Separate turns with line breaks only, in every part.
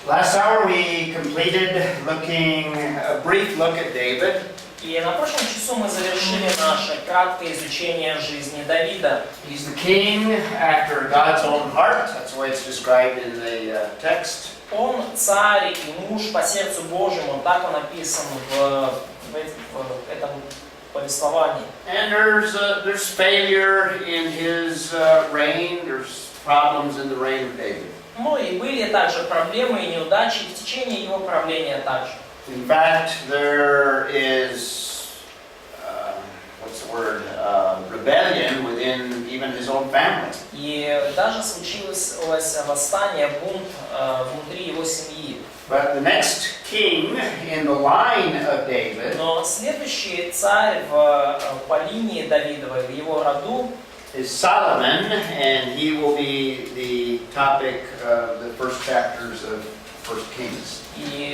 Last hour we completed a brief look at David.
И на прошлом часу мы завершили наше краткое изучение жизни Давида.
He's the king after God's own heart. That's the way it's described in the text.
Он царь и муж по сердцу Божьему, так он описан в этом повествовании.
And there's failure in his reign. There's problems in the reign of David.
Ну и были также проблемы и неудачи в течение его правления также.
In fact, there is, rebellion within even his own family.
И даже случилось восстание, бунт внутри его семьи.
But the next king in the line of David
Но следующий царь по линии Давидовой, в его роду,
is Solomon, and he will be the topic of the first chapters of 1 Kings.
И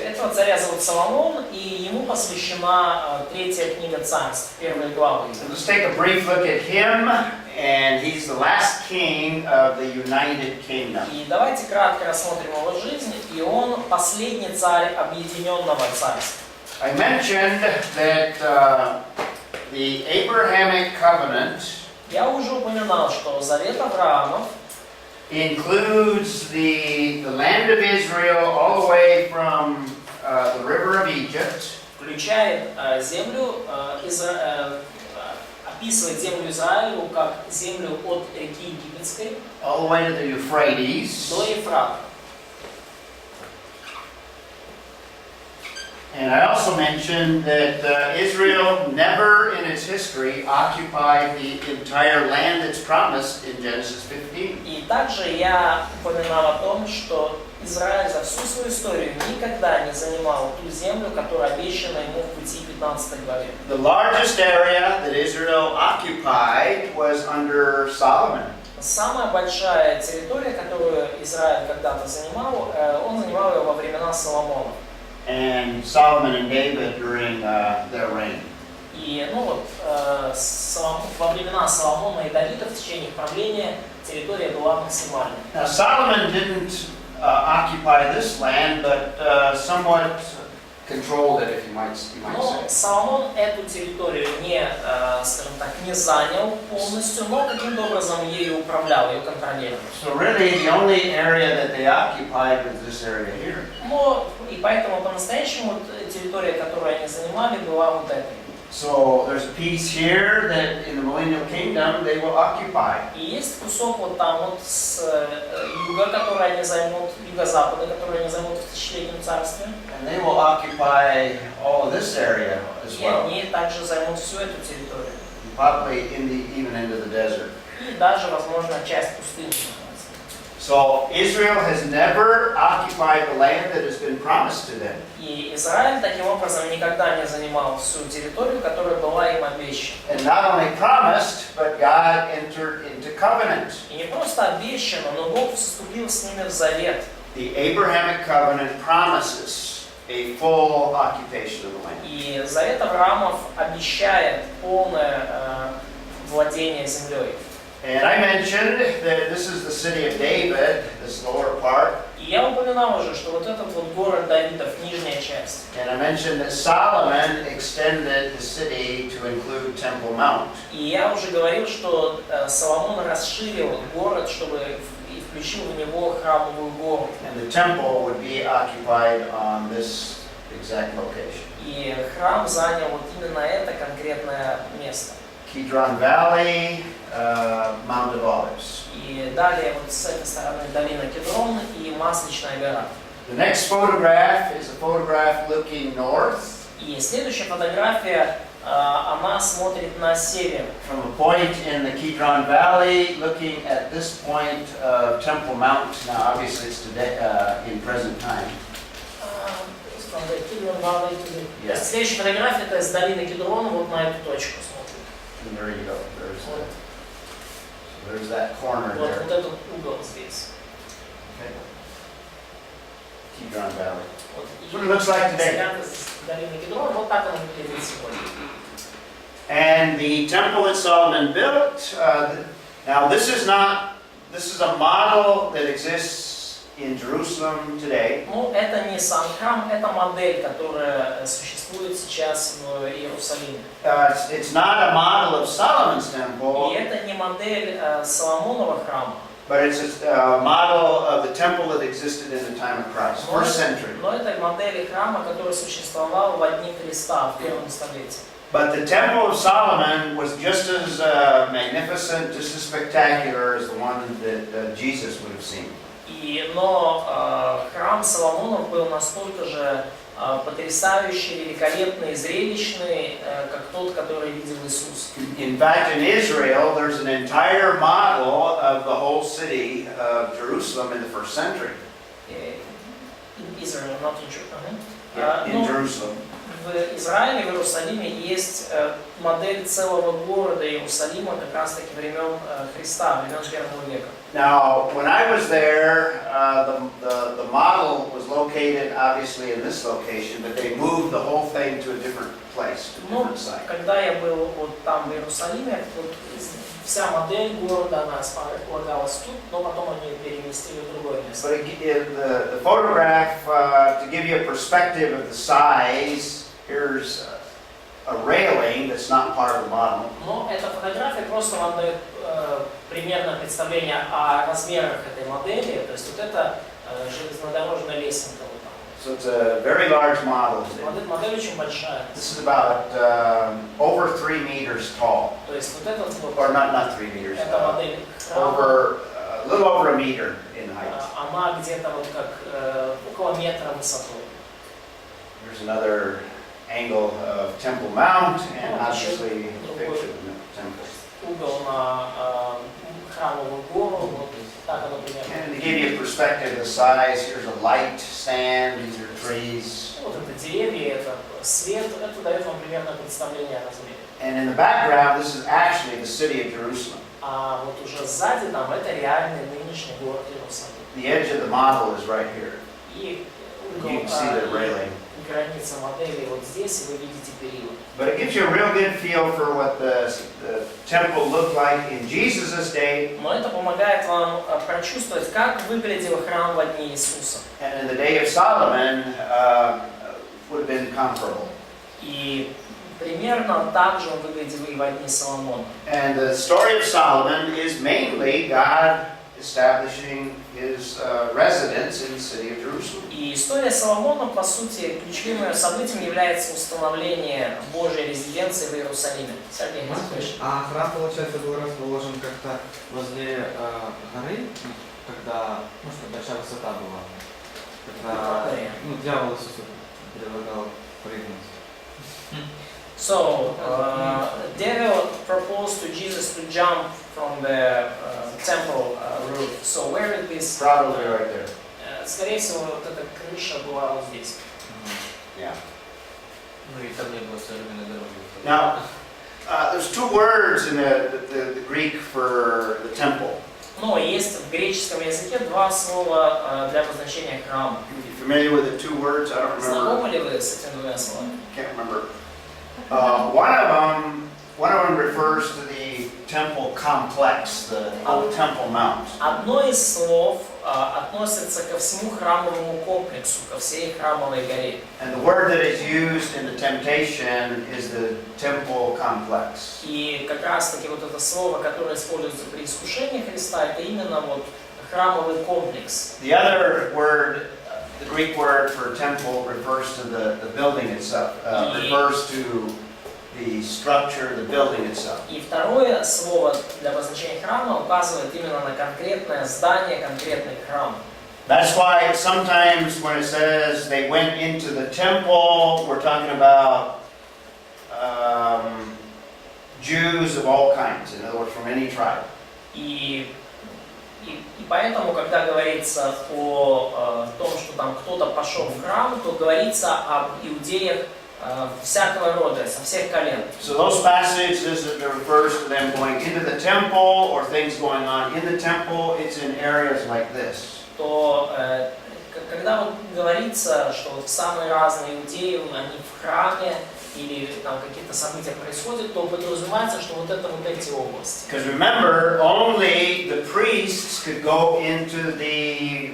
этого царя зовут Соломон, и ему посвящена третья книга Царств, первая глава.
So let's take a brief look at him, and he's the last king of the United Kingdom.
И давайте кратко рассмотрим его жизнь, и он последний царь объединенного царства.
I mentioned that the Abrahamic covenant
Я уже упоминал, что завет Авраамов
includes the land of Israel all the way from the river of Egypt,
включает землю, описывает землю Израилю как землю от реки Египетской
all the way to the Euphrates.
до Ефрата.
And I also mentioned that Israel never in its history occupied the entire land that's promised in Genesis 15.
И также я упоминал о том, что Израиль за всю свою историю никогда не занимал ту землю, которая обещана ему в Пути 15 главе.
The largest area that Israel occupied was under Solomon.
Самая большая территория, которую Израиль когда-то занимал, он занимал ее во времена Соломона.
And Solomon and David during their reign.
И во времена Соломона и Давида в течение их правления территория была максимальной.
Now Solomon didn't occupy this land, but somewhat controlled it, if you might
Но
say.
Соломон эту территорию не, скажем так, не занял полностью, но каким-то образом ею управлял, ее контролировал.
So really, the only area that they occupied was this area here.
Но и поэтому по-настоящему территория, которую они занимали, была вот этой.
So there's a piece here that in the millennial kingdom they will occupy.
И есть кусок вот там вот с юга, который они займут, юго-запада, который они займут в тысячелетнем царстве.
And they will occupy all of this area as
И
well.
они также займут всю эту территорию.
Probably even into the desert.
И даже, возможно, часть пустыни.
So Israel has never occupied the land that has been promised to them.
И Израиль таким образом никогда не занимал всю территорию, которая была им обещана.
And not only promised, but God entered into covenant.
И не просто обещано, но Бог вступил с ними в завет.
The Abrahamic covenant promises a full occupation of the land.
И завет Авраамов обещает полное владение землей.
And I mentioned that this is the city of David, this lower part.
И я упоминал уже, что вот этот вот город Давидов, нижняя часть.
And I mentioned that Solomon extended the city to include Temple Mount.
И я уже говорил, что Соломон расширил город, чтобы и включил в него храмовую гору.
And the temple would be occupied on this exact location.
И храм занял вот именно это конкретное место.
Kidron Valley, Mount of Olives.
И далее вот с этой стороны долина Кедрон и Масличная гора.
The next photograph is a photograph looking north.
И следующая фотография, она смотрит на север.
From a point in the Kidron Valley, looking at this point of Temple Mount. Now, obviously, it's today in present time. Yeah.
Следующая фотография это с долины Кедрона вот на эту точку смотрит.
And there you go. There's that corner there.
Вот этот угол здесь.
Okay. Kidron Valley.
Вот.
That's what it looks like today.
Долина Кедрона, вот так она выглядит сегодня.
And the temple that Solomon built. Now, this is a model that exists in Jerusalem today.
Ну, это не сам храм, это модель, которая существует сейчас в Иерусалиме.
It's not a model of Solomon's
И
temple,
это не модель Соломонова храма,
but it's a model of the temple that existed in the time of Christ, first century.
но это модель храма, который существовал в дни Христа в первом столетии.
But the temple of Solomon was just as magnificent, just as spectacular as the one that Jesus would have seen.
Но храм Соломонов был настолько же потрясающий, великолепный, зрелищный, как тот, который видел Иисус.
In fact, in Israel, there's an entire model of the whole city of Jerusalem in the first century.
In Israel, not in Jerusalem.
In Jerusalem.
В Израиле, в Иерусалиме есть модель целого города Иерусалима как раз таки времен Христа, времен первого века.
Now, when I was there, the model was located obviously in this location, but they moved the whole thing to a different place, to a different site.
Когда я был вот там в Иерусалиме, вот вся модель города, она располагалась тут, но потом они переместили в другое место.
But the photograph, to give you a perspective of the size, here's a railing that's not part of the model.
Но эта фотография просто вам дает примерное представление о размерах этой модели. То есть вот это железнодорожная лесенка вот там.
So it's a very large model.
Модель очень большая.
This is about over 3 meters tall.
То есть вот этот вот.
Or not 3 meters.
Эта модель
Over a little over a meter in height.
Она где-то вот как около метра высотой.
There's another angle of Temple Mount, and obviously a picture of the temple.
Угол на храмовую гору, вот так оно примерно.
And to give you a perspective of the size, here's a light stand, these are trees.
Вот это деревья, это свет, это дает вам примерное представление о размере.
And in the background, this is actually the city of Jerusalem.
А вот уже сзади там это реальный нынешний город Иерусалим.
The edge of the model is right here.
И
You can see the railing.
граница модели вот здесь, и вы видите период.
But it gives you a real good feel for what the temple looked like in Jesus' day.
Но это помогает вам прочувствовать, как выглядел храм в дни Иисуса.
And in the day of Solomon, would have been comparable.
И примерно так же он выглядел и в дни Соломона.
And the story of Solomon is mainly God establishing his residence in the city of Jerusalem.
И история Соломона, по сути, ключевым событием является установление Божьей резиденции в Иерусалиме. Сергей,
а храм, получается, был расположен как-то возле горы, когда, что большая высота была, когда дьявол Иисусу предлагал прыгнуть.
So, devil proposed to Jesus to jump from the temple roof. So where did this?
Probably right there.
Скорее всего, вот эта крыша была вот здесь.
Yeah.
Ну и там не было современной дороги.
Now, there's two words in the Greek for the temple.
Но есть в греческом языке два слова для обозначения храма.
You familiar with the two words? I don't remember.
Знакомы ли вы с этими двумя словами?
Can't remember. One of them refers to the temple complex, the whole Temple Mount.
Одно из слов относится ко всему храмовому комплексу, ко всей храмовой горе.
And the word that is used in the temptation is the temple complex.
И как раз таки вот это слово, которое используется при искушении Христа, это именно вот храмовый комплекс.
The other word, the Greek word for temple, refers to the building itself, refers to the structure, the building itself.
И второе слово для обозначения храма указывает именно на конкретное здание, конкретный храм.
That's why sometimes when it says they went into the temple, we're talking about Jews of all kinds, in other words, from any tribe.
И поэтому, когда говорится о том, что там кто-то пошел в храм, то говорится об иудеях всякого рода, со всех колен.
So those passages that refers to them going into the temple or things going on in the temple, it's in areas like this.
То когда вот говорится, что вот самые разные иудеи, они в храме или там какие-то события происходят, то подразумевается, что вот это вот эти области.
Because remember, only the priests could go into the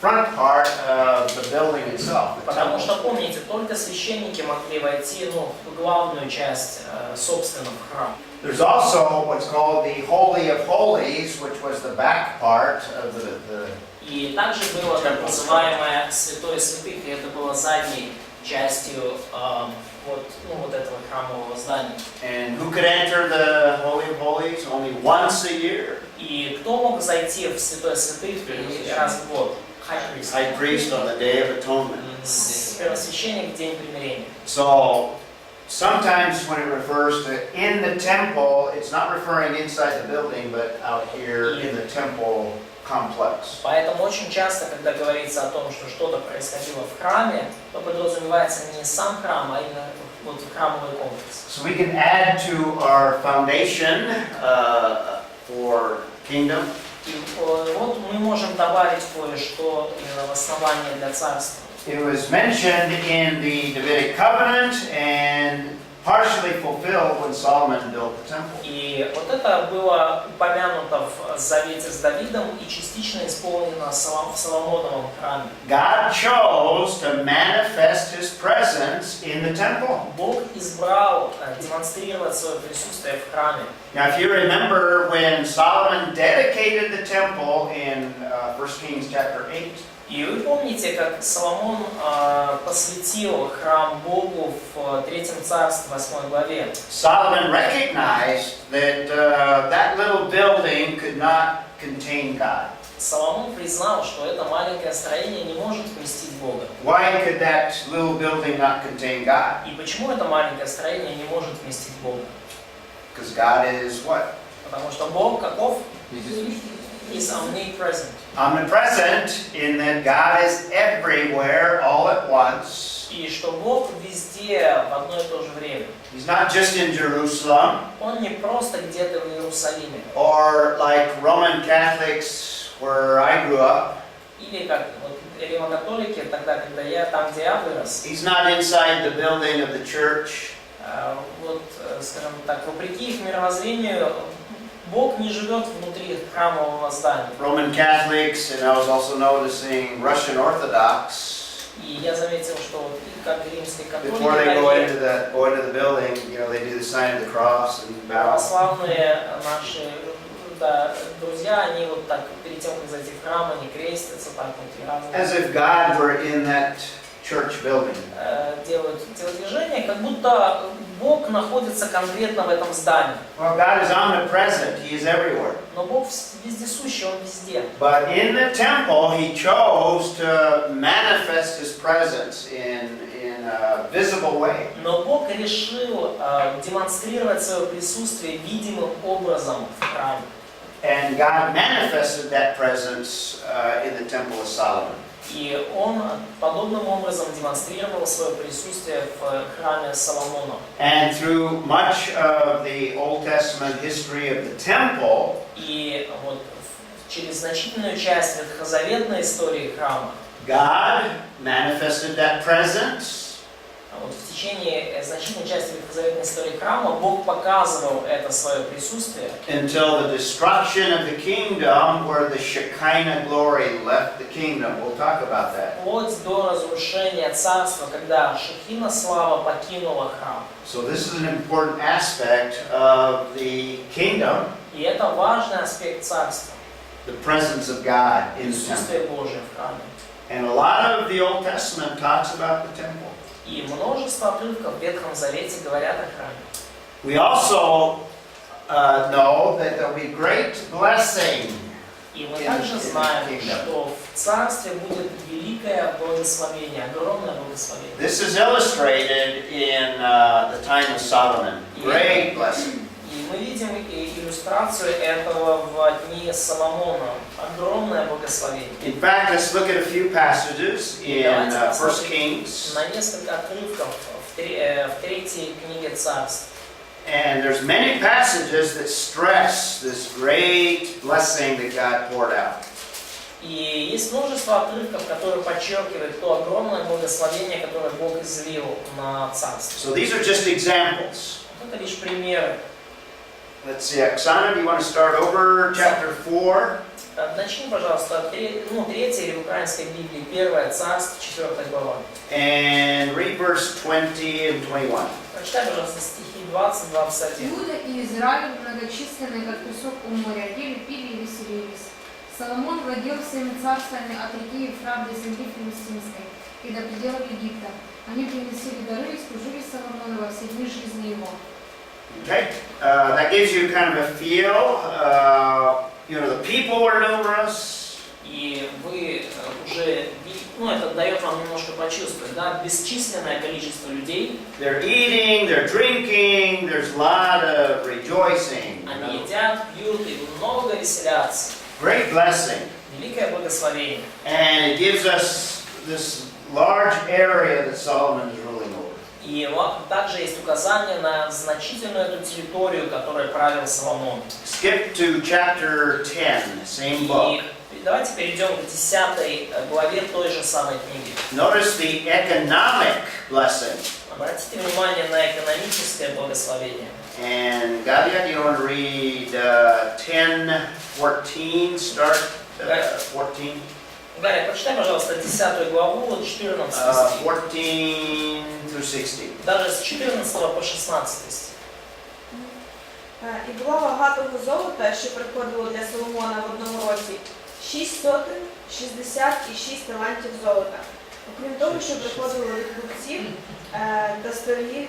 front part of the building itself. the
Потому
temple.
что, помните, только священники могли войти в главную часть, собственно, в храм.
There's also what's called the Holy of Holies, which was the back part of the
И также было так называемое Святое Святых, и это было задней частью вот этого храмового здания.
And who could enter the Holy of Holies? Only once a year.
И кто мог зайти в Святое Святых раз в год?
High priest on the Day of Atonement.
Первосвященник в день примирения.
So sometimes when it refers to in the temple, it's not referring inside the building, but out here in the temple complex.
Поэтому очень часто, когда говорится о том, что что-то происходило в храме, то подразумевается не сам храм, а именно вот храмовый комплекс.
So we can add to our foundation for kingdom.
И вот мы можем добавить кое-что именно в основание для царства.
It was mentioned in the Davidic covenant and partially fulfilled when Solomon built the temple.
И вот это было упомянуто в Завете с Давидом и частично исполнено в Соломоновом храме.
God chose to manifest His presence in the temple.
Бог избрал демонстрировать свое присутствие в храме.
Now, if you remember when Solomon dedicated the temple in 1 Kings chapter 8,
И вы помните, как Соломон посвятил храм Богу в 3 царстве 8 главе.
Solomon recognized that that little building could not contain God.
Соломон признал, что это маленькое строение не может вместить Бога.
Why could that little building not contain God?
И почему это маленькое строение не может вместить Бога?
Because God is what?
Потому что Бог каков? Is omnipresent.
Omnipresent in that God is everywhere all at once.
И что Бог везде в одно и то же время.
He's not just in Jerusalem
Он не просто где-то в Иерусалиме.
or like Roman Catholics where I grew up.
Или как вот римокатолики, тогда, когда я там, где я вырос.
He's not inside the building of the church.
Вот, скажем так, вопреки их мировоззрению, Бог не живет внутри храмового здания.
Roman Catholics, and I was also noticing Russian Orthodox.
И я заметил, что вот и как римские
Before they go
католики,
into the building, you know, they do the sign of the cross and bow.
православные наши друзья, они вот так перед тем, как зайти в храм, они крестятся так вот
As if God were in that church building.
делают телодвижение, как будто Бог находится конкретно в этом здании.
Well, God is omnipresent. He is everywhere.
Но Бог вездесущий, Он везде.
But in the temple, He chose to manifest His presence in a visible way.
Но Бог решил демонстрировать свое присутствие видимым образом в храме.
And God manifested that presence in the temple of Solomon.
И Он подобным образом демонстрировал свое присутствие в храме Соломона.
And through much of the Old Testament history of the temple,
И вот через значительную часть ветхозаветной истории храма,
God manifested that presence.
вот в течение значительной части ветхозаветной истории храма Бог показывал это свое присутствие
Until the destruction of the kingdom, where the Shekinah glory left the kingdom. We'll talk about that.
вплоть до разрушения царства, когда Шехина слава покинула храм.
So this is an important aspect of the kingdom,
И это важный аспект царства,
the presence of God in the temple.
присутствие Божие в храме.
And a lot of the Old Testament talks about the temple.
И множество отрывков в Ветхом Завете говорят о храме.
We also know that there will be great blessing.
И мы также знаем, что в царстве будет великое благословение, огромное благословение.
This is illustrated in the time of Solomon. Great blessing.
И мы видим иллюстрацию этого в дни Соломона. Огромное благословение.
In fact, let's look at a few passages in 1 Kings.
На несколько отрывков в третьей книге Царств.
And there's many passages that stress this great blessing that God poured out.
И есть множество отрывков, которые подчеркивают то огромное благословение, которое Бог излил на царство.
So these are just examples.
Это лишь примеры.
Let's see, Oksana, do you want to start over chapter 4?
Начни, пожалуйста, от третьей или в украинской Библии, 1 Царств, 4 глава.
And read verse 20 and 21.
Прочитай, пожалуйста, стихи 20-21.
Иуда и Израиль, многочисленные, как песок у моря, ели, пили и веселились. Соломон владел всеми царствами от реки Ефрат до земли филистимской и до пределов Египта. Они приносили дары и служили Соломону во все дни жизни его.
Okay, that gives you kind of a feel. The people were numerous.
И вы уже, это дает вам немножко почувствовать, да, бесчисленное количество людей.
They're eating, they're drinking, there's a lot of rejoicing.
Они едят, пьют и много веселятся.
Great blessing.
Великое благословение.
And it gives us this large area that Solomon is ruling over.
И также есть указание на значительную эту территорию, которой правил Соломон.
Skip to chapter 10, same book.
И давайте перейдем к 10 главе той же самой книги.
Notice the economic blessing.
Обратите внимание на экономическое благословение.
And Gadia, do you want to read 10:14, start 14?
Гарри, прочитай, пожалуйста, 10 главу, 14 стих.
14 through 16.
Даже с 14 по 16 стих.
І було багатого золота, що приходило для Соломона в одному році, 6 сотень, 66 талантів золота. Окрім того, що приходило від купців та сторгів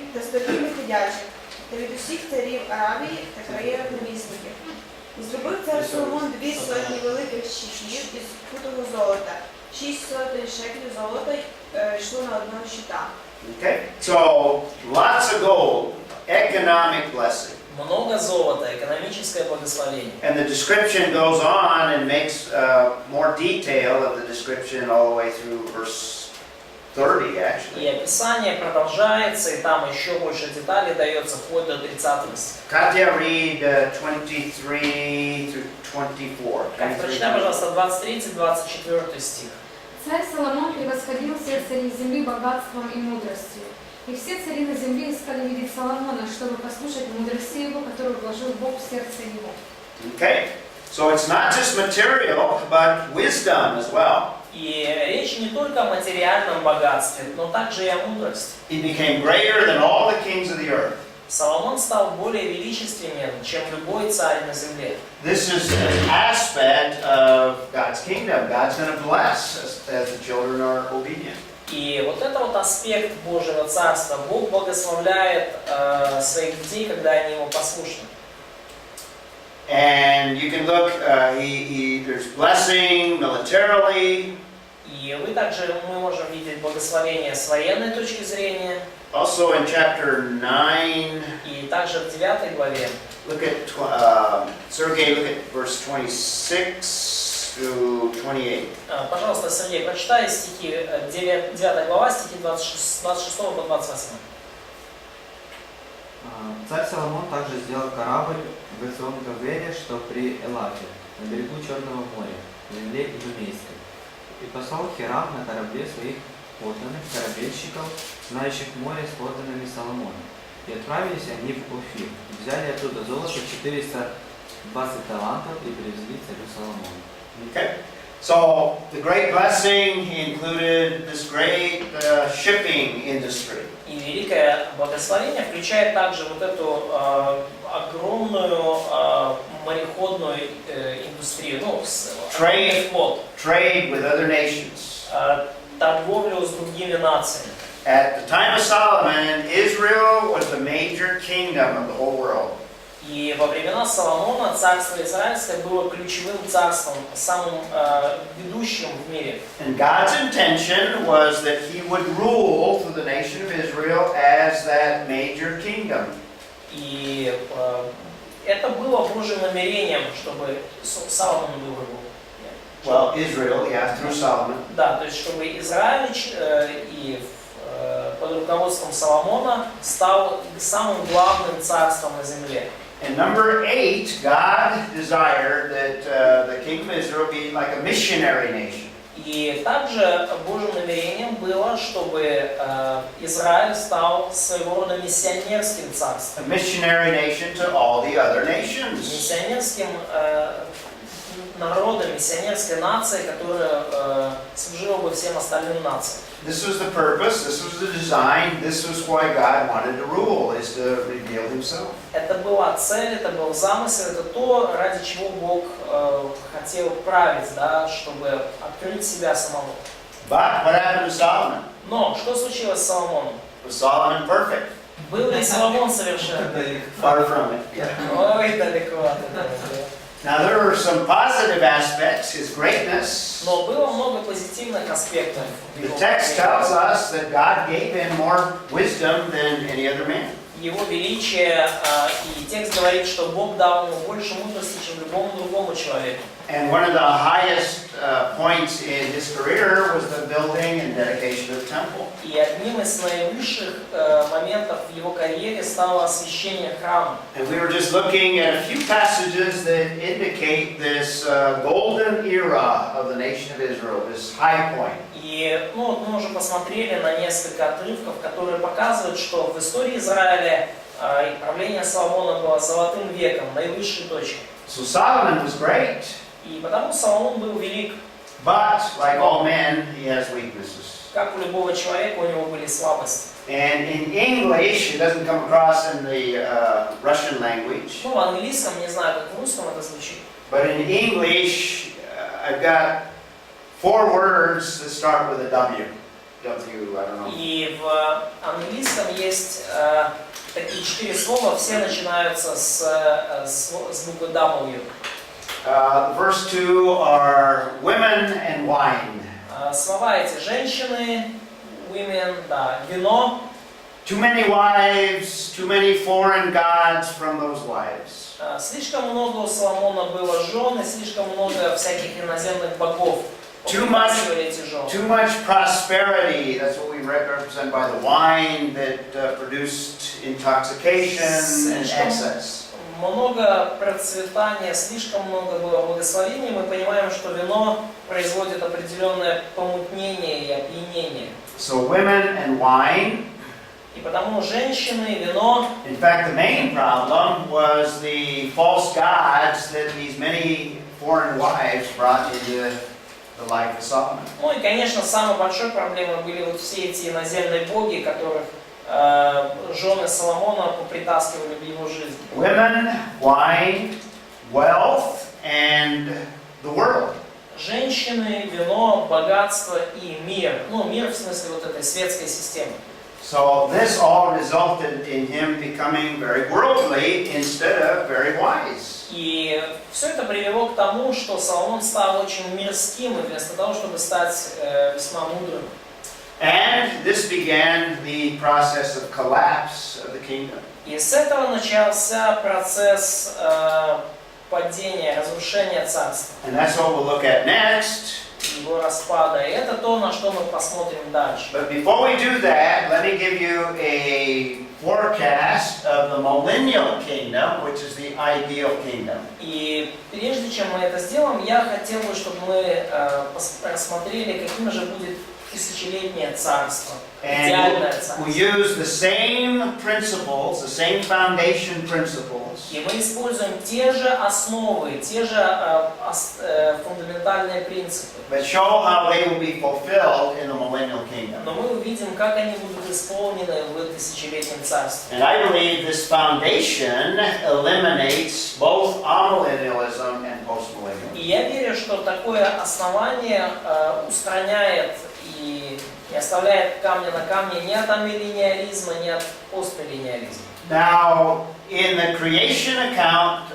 виходячих, та від усіх царів Аравії та країнах намісників. І зробив цар Соломон 2 сотні великих щитів із кутого золота. 6 сотень шеклів золота йшло на одного щита.
Okay, so lots of gold, economic blessing.
Много золота, экономическое благословение.
And the description goes on and makes more detail of the description all the way through verse 30, actually.
И описание продолжается, и там еще больше деталей дается, вплоть до 30 стиха.
Katya, read 23 through 24.
Прочитай, пожалуйста, 23-24 стих.
Царь Соломон превосходил всех царей земли богатством и мудростью. И все цари на земле искали видеть Соломона, чтобы послушать мудрости его, которую вложил Бог в сердце его.
Okay, so it's not just material, but wisdom as well.
И речь не только о материальном богатстве, но также и о мудрости.
He became greater than all the kings of the earth.
Соломон стал более величественен, чем любой царь на земле.
This is an aspect of God's kingdom. God's going to bless as the children are obedient.
И вот это вот аспект Божьего Царства. Бог благословляет своих детей, когда они Ему послушны.
And you can look, there's blessing militarily.
И мы можем видеть благословение с военной точки зрения.
Also in chapter 9,
И также в 9 главе.
look at, Sergey, look at verse 26 through 28.
Пожалуйста, Сергей, прочитай стихи 9 глава, стихи 26 по 28.
Царь Соломон также сделал корабль в Эцион-Гавере, что при Элате, на берегу Черного моря, в земле Идумейской. И послал Хирам на корабле своих подданных корабельщиков, знающих море с подданными Соломона. И отправились они в Офир, и взяли оттуда золото 420 талантов и привезли царю Соломону.
Okay, so the great blessing included this great shipping industry.
И великое благословение включает также вот эту огромную мореходную индустрию, флот,
Trade with other nations.
Торговлю с другими нациями.
At the time of Solomon, Israel was the major kingdom of the whole world.
И во времена Соломона царство Израильское было ключевым царством, самым ведущим в мире.
And God's intention was that He would rule through the nation of Israel as that major kingdom.
И это было Божьим намерением, чтобы Соломон был его.
Well, Israel, yeah, through Solomon.
Да, то есть чтобы Израиль и под руководством Соломона стал самым главным царством на земле.
And number 8, God desired that the kingdom of Israel be like a missionary nation.
И также Божьим намерением было, чтобы Израиль стал своего рода миссионерским царством.
A missionary nation to all the other nations.
Миссионерским народом, миссионерской нацией, которая служила бы всем остальным нациям.
This was the purpose, this was the design, this was why God wanted to rule, is to reveal himself.
Это была цель, это был замысел, это то, ради чего Бог хотел править, да, чтобы открыть себя самому.
But what happened to Solomon?
Но что случилось с Соломоном?
Was Solomon perfect?
Был ли Соломон совершенным?
Far from it.
Ой, далеко от этого.
Now there were some positive aspects, his greatness.
Но было много позитивных аспектов.
The text tells us that God gave him more wisdom than any other man.
Его величие, и текст говорит, что Бог дал ему больше мудрости, чем любому другому человеку.
And one of the highest points in his career was the building and dedication of the temple.
И одним из наивысших моментов в его карьере стало освящение храма.
And we were just looking at a few passages that indicate this golden era of the nation of Israel, this high point.
И вот мы уже посмотрели на несколько отрывков, которые показывают, что в истории Израиля правление Соломона было золотым веком, наивысшей точкой.
So Solomon was great,
И потому Соломон был велик.
but like all men, he has weaknesses.
Как у любого человека, у него были слабости.
And in English, it doesn't come across in the Russian language,
Ну, в английском, не знаю, как в русском это звучит.
but in English, I've got 4 words that start with a W. W, I don't know.
И в английском есть такие 4 слова, все начинаются с буквы W.
The first 2 are women and wine.
Слова эти: женщины, women, да, вино.
Too many wives, too many foreign gods from those wives.
Слишком много у Соломона было жен, и слишком много всяких иноземных богов.
Too much,
Показывали эти жены.
too much prosperity. That's what we represent by the wine that produced intoxication and excess.
Много процветания, слишком много было благословений. Мы понимаем, что вино производит определенное помутнение и опьянение.
So women and wine.
И потому женщины, вино.
In fact, the main problem was the false gods that these many foreign wives brought into the life of Solomon.
Ну и, конечно, самой большой проблемой были вот все эти иноземные боги, которых жены Соломона притаскивали в его жизнь.
Women, wine, wealth, and the world.
Женщины, вино, богатство и мир. Ну, мир в смысле вот этой светской системы.
So this all resulted in him becoming very worldly instead of very wise.
И все это привело к тому, что Соломон стал очень мирским, вместо того, чтобы стать весьма мудрым.
And this began the process of collapse of the kingdom.
И с этого начался процесс падения, разрушения царства.
And that's what we'll look at next.
Его распада. И это то, на что мы посмотрим дальше.
But before we do that, let me give you a forecast of the millennial kingdom, which is the ideal kingdom.
И прежде чем мы это сделаем, я хотел бы, чтобы мы рассмотрели, каким же будет тысячелетнее царство, идеальное
And
царство.
we use the same principles, the same foundation principles.
И мы используем те же основы, те же фундаментальные принципы.
That show how they will be fulfilled in the millennial kingdom.
Но мы увидим, как они будут исполнены в тысячелетнем царстве.
And I believe this foundation eliminates both amillennialism and postmillennialism.
И я верю, что такое основание устраняет и не оставляет камня на камне ни от амиллениализма, ни от постмиллениализма.
Now, in the creation account,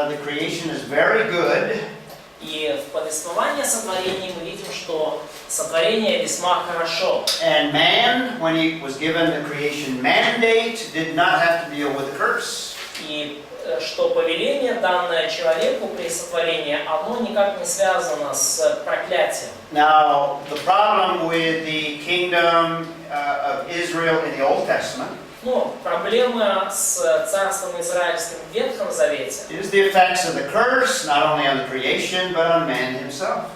the creation is very good.
И в повествовании о сотворении мы видим, что сотворение весьма хорошо.
And man, when he was given the creation mandate, did not have to deal with the curse.
И что повеление, данное человеку при сотворении, оно никак не связано с проклятием.
Now, the problem with the kingdom of Israel in the Old Testament
Ну, проблема с царством израильским в Ветхом Завете
is the effects of the curse, not only on the creation, but on man himself.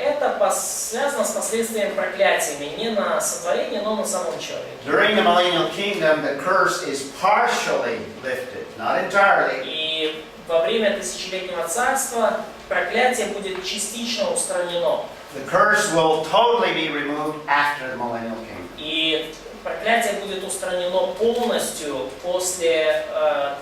это связано с последствиями проклятиями не на сотворение, но на самом человеке.
During the millennial kingdom, the curse is partially lifted, not entirely.
И во время тысячелетнего царства проклятие будет частично устранено.
The curse will totally be removed after the millennial kingdom.
И проклятие будет устранено полностью после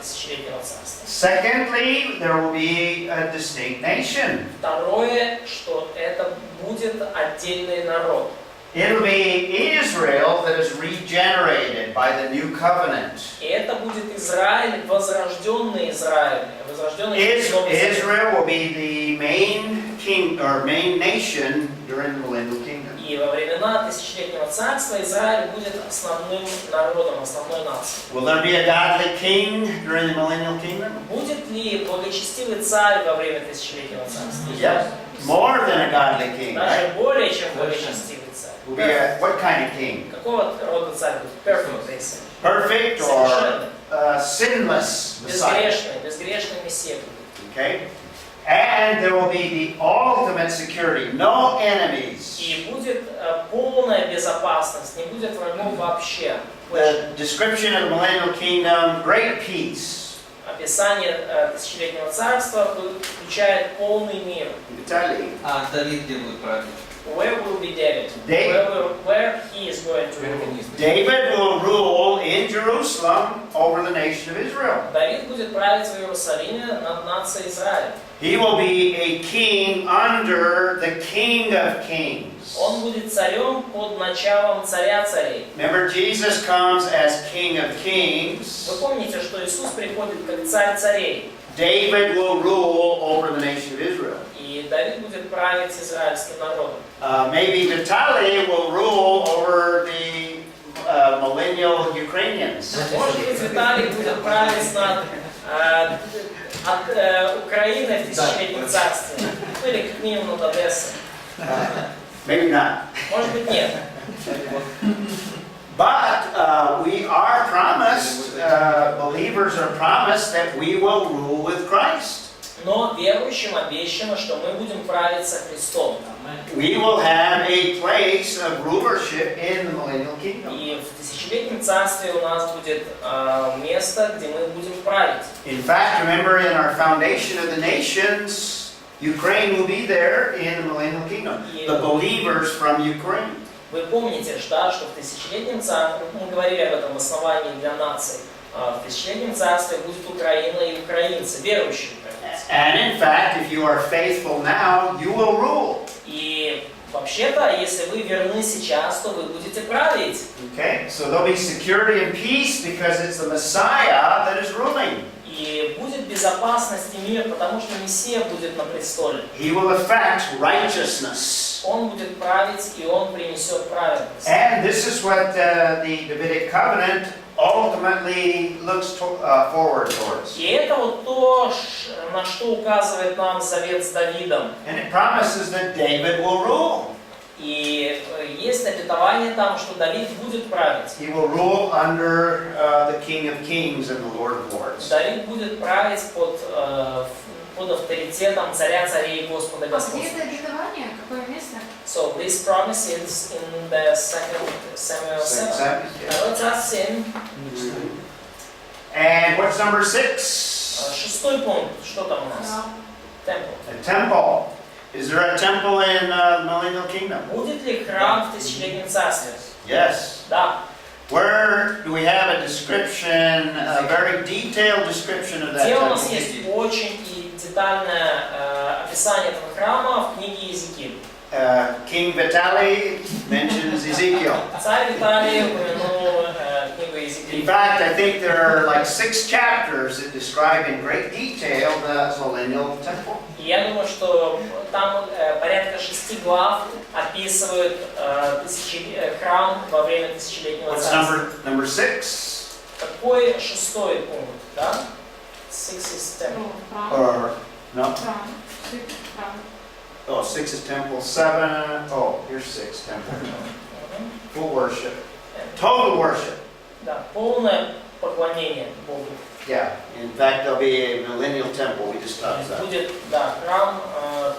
тысячелетнего царства.
Secondly, there will be a distinct nation.
Второе, что это будет отдельный народ.
It'll be Israel that is regenerated by the new covenant.
И это будет Израиль, возрожденный Израиль. Возрожденный
Israel will be the main king or main nation during the millennial kingdom.
И во времена тысячелетнего царства Израиль будет основным народом, основной нацией.
Will there be a godly king during the millennial kingdom?
Будет ли благочестивый царь во время тысячелетнего царства?
Yes. More than a godly king,
Даже
right?
более чем благочестивый царь.
Will be what kind of king?
Какого рода царь будет? Perfect, если.
Perfect or sinless Messiah?
Безгрешный Мессия будет.
Okay. And there will be the ultimate security, no enemies.
И будет полная безопасность, не будет врагов вообще.
The description of the millennial kingdom, great peace.
Описание тысячелетнего царства включает полный мир.
Italy.
А Давид где будет править?
Where will be David?
David.
Where he is going to rule.
David will rule in Jerusalem over the nation of Israel.
Давид будет править в Иерусалиме над нацией Израиля.
He will be a king under the King of Kings.
Он будет царем под началом царя царей.
Remember, Jesus comes as King of Kings.
Вы помните, что Иисус приходит как царь царей.
David will rule over the nation of Israel.
И Давид будет править израильским народом.
Maybe Vitaly will rule over the millennial Ukrainians.
Может быть, Виталий будет править над Украиной в тысячелетнем царстве. Ну или как минимум над Одессой.
Maybe not.
Может быть, нет.
But we are promised, believers are promised that we will rule with Christ.
Но верующим обещано, что мы будем править со Христом.
We will have a place of rulership in the millennial kingdom.
И в тысячелетнем царстве у нас будет место, где мы будем править.
In fact, remember in our foundation of the nations, Ukraine will be there in the millennial kingdom. The believers from Ukraine.
Вы помните, да, что в тысячелетнем царстве, мы говорили об этом в основании для наций, в тысячелетнем царстве будет Украина и украинцы, верующие украинцы.
And in fact, if you are faithful now, you will rule.
И вообще-то, если вы верны сейчас, то вы будете править.
Okay, so there'll be security and peace because it's the Messiah that is ruling.
И будет безопасность и мир, потому что Мессия будет на престоле.
He will effect righteousness.
Он будет править, и он принесет праведность.
And this is what the Davidic covenant ultimately looks forward towards.
И это вот то, на что указывает нам завет с Давидом.
And it promises that David will rule.
И есть обетование там, что Давид будет править.
He will rule under the King of Kings and the Lord of Lords.
Давид будет править под авторитетом царя царей и Господа
А где
Господа.
это обетование? Какое место?
So this promise is in the 2 Samuel 7. Второй Царств 7.
And what's number 6?
Шестой пункт. Что там у нас? Темпл.
A temple. Is there a temple in the millennial kingdom?
Будет ли храм в тысячелетнем царстве?
Yes.
Да.
Where do we have a description, a very detailed description of that
Где у нас
temple?
есть очень и детальное описание этого храма в книге Иезекииль.
King Vitaly mentions Ezekiel.
Царь Виталий упомянул книгу
In
Иезекииль.
fact, I think there are like 6 chapters that describe in great detail the millennial temple.
И я думаю, что там порядка 6 глав описывают храм во время тысячелетнего
What's
царства.
number 6?
Какой шестой пункт, да? 6 is temple.
Or no?
Храм. Храм.
Oh, 6 is temple. 7. Oh, here's 6 temple. Full worship. Total worship.
Да, полное поклонение Богу.
Yeah. In fact, there'll be a millennial temple. We just talked about.
Будет, да, храм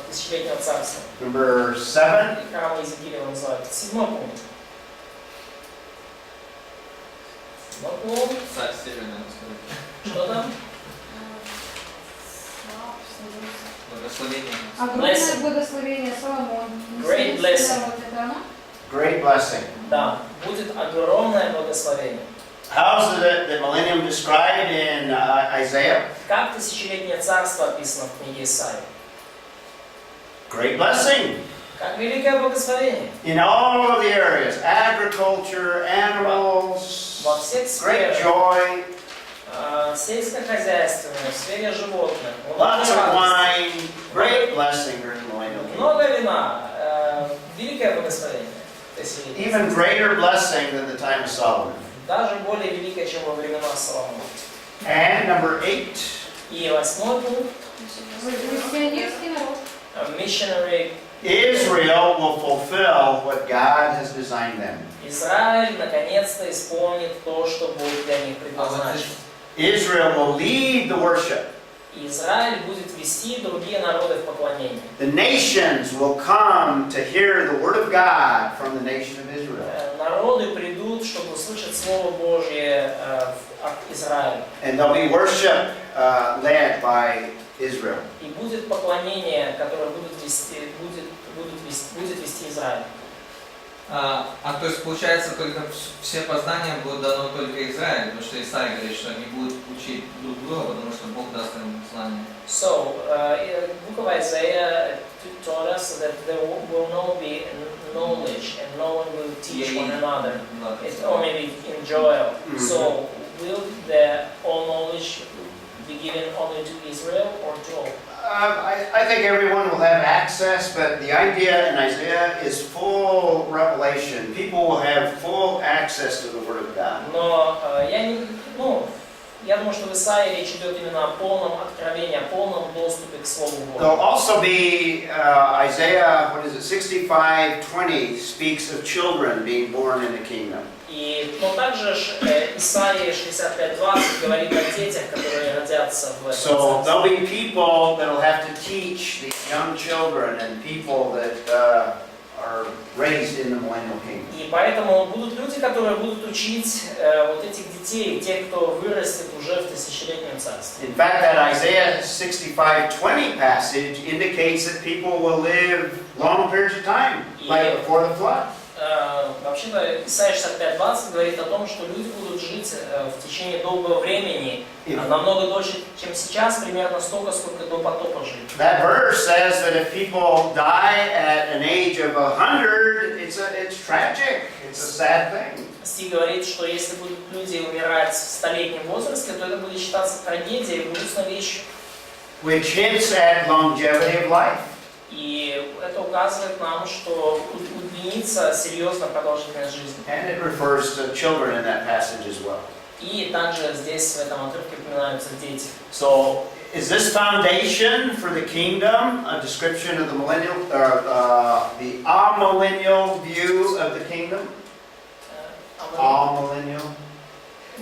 тысячелетнего царства.
Number 7.
И храм Иезекииля называется. 7 пункт. 7 пункт.
Царь Северный,
Что там?
Благословение.
Огромное
Blessing.
благословение Соломон.
Great blessing.
Вот это оно?
Great blessing.
Да, будет огромное благословение.
How's the millennium described in Isaiah?
Как тысячелетнее царство описано в книге Исаии?
Great blessing.
Как великое благословение.
In all of the areas, agriculture, animals,
Во всех
great
сферах,
joy,
сельскохозяйственной, в сфере животных,
lots of
много
wine, great blessing during the millennial kingdom.
много вина, великое благословение. Тысячелетие.
Even greater blessing than the time of Solomon.
Даже более великое, чем во времена Соломона.
And number 8,
И 8 пункт.
Миссионерский народ.
Missionary.
Israel will fulfill what God has designed them.
Израиль наконец-то исполнит то, что Бог для них предназначил.
Israel will lead the worship.
И Израиль будет вести другие народы в поклонение.
The nations will come to hear the word of God from the nation of Israel.
Народы придут, чтобы услышать Слово Божье от Израиля.
And there'll be worship led by Israel.
И будет поклонение, которое будет вести Израиль.
То есть получается только все познания будут дано только Израилю, потому что Исаия говорит, что они будут учить друг друга, потому что Бог даст им знания.
So, book of Isaiah taught us that there will not be knowledge and no one will teach one another. It's only in Joel. So, will all knowledge be given only to Israel or to all?
I think everyone will have access, but the idea in Isaiah is full revelation. People will have full access to the Word of God.
Но я думаю, что в Исаии речь идет именно о полном откровении, о полном доступе к Слову
There'll
Божьему.
also be Isaiah, 65:20 speaks of children being born in the kingdom.
Но также Исаия 65:20 говорит о детях, которые родятся в этом
So there'll
царстве.
be people that'll have to teach these young children and people that are raised in the millennial kingdom.
И поэтому будут люди, которые будут учить вот этих детей, тех, кто вырастет уже в тысячелетнем царстве.
In fact, that Isaiah 65:20 passage indicates that people will live long periods of time, like before the flood.
Вообще-то Исаия 65:20 говорит о том, что люди будут жить в течение долгого времени, намного дольше, чем сейчас, примерно столько, сколько до потопа жили.
That verse says that if people die at an age of 100, it's tragic. It's a sad thing.
Стих говорит, что если будут люди умирать в 100-летнем возрасте, то это будет считаться трагедией, грустной вещью.
Which hints at longevity of life.
И это указывает нам, что удлинится серьезно продолжительность жизни.
And it refers to children in that passage as well.
И также здесь в этом отрывке упоминаются дети.
So, is this foundation for the kingdom a description of the millennial, the amillennial view of the kingdom? Amillennial.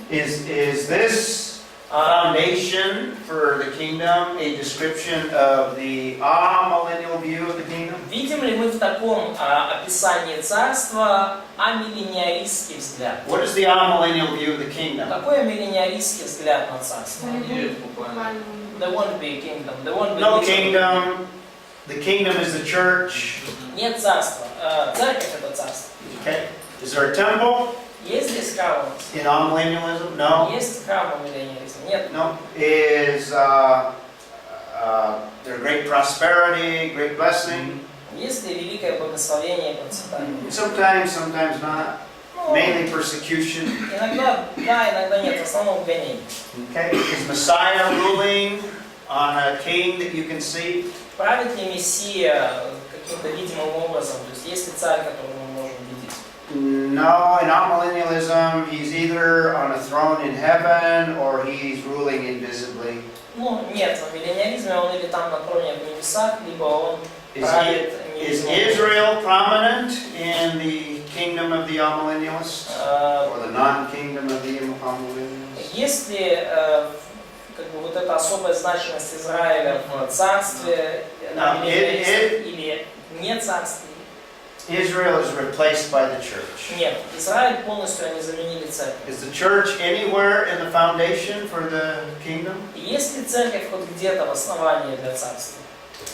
Is this foundation for the kingdom a description of the amillennial view of the kingdom?
Видим ли мы в таком описании царства амиллениалистский взгляд?
What is the amillennial view of the kingdom?
Какой амиллениалистский взгляд на царство?
Буквально.
There won't be a kingdom. There won't be
No kingdom. The kingdom is the church.
Нет царства. Церковь это царство.
Okay. Is there a temple
Есть здесь храм у нас?
in amillennialism? No.
Есть храм амиллениализма? Нет.
No. Is there great prosperity, great blessing?
Есть ли великое благословение и процветание?
Sometimes, sometimes not.
Ну,
Mainly persecution.
иногда да, иногда нет. В основном гонение.
Okay. Is Messiah ruling on a king that you can see?
Правит ли Мессия каким-то видимым образом? То есть есть ли царь, которого мы можем видеть?
No, in amillennialism, he's either on a throne in heaven or he's ruling invisibly.
Ну, нет, в миллениализме он или там на троне в небесах, либо он правит
Is
невидимым.
Israel prominent in the kingdom of the amillennialists? Or the non-kingdom of the amillennialists?
Есть ли как бы вот эта особая значимость Израиля в царстве миллениалистов или не царстве?
Israel is replaced by the church.
Нет, Израиль полностью они заменили церковь.
Is the church anywhere in the foundation for the kingdom?
Есть ли церковь хоть где-то в основании для царства?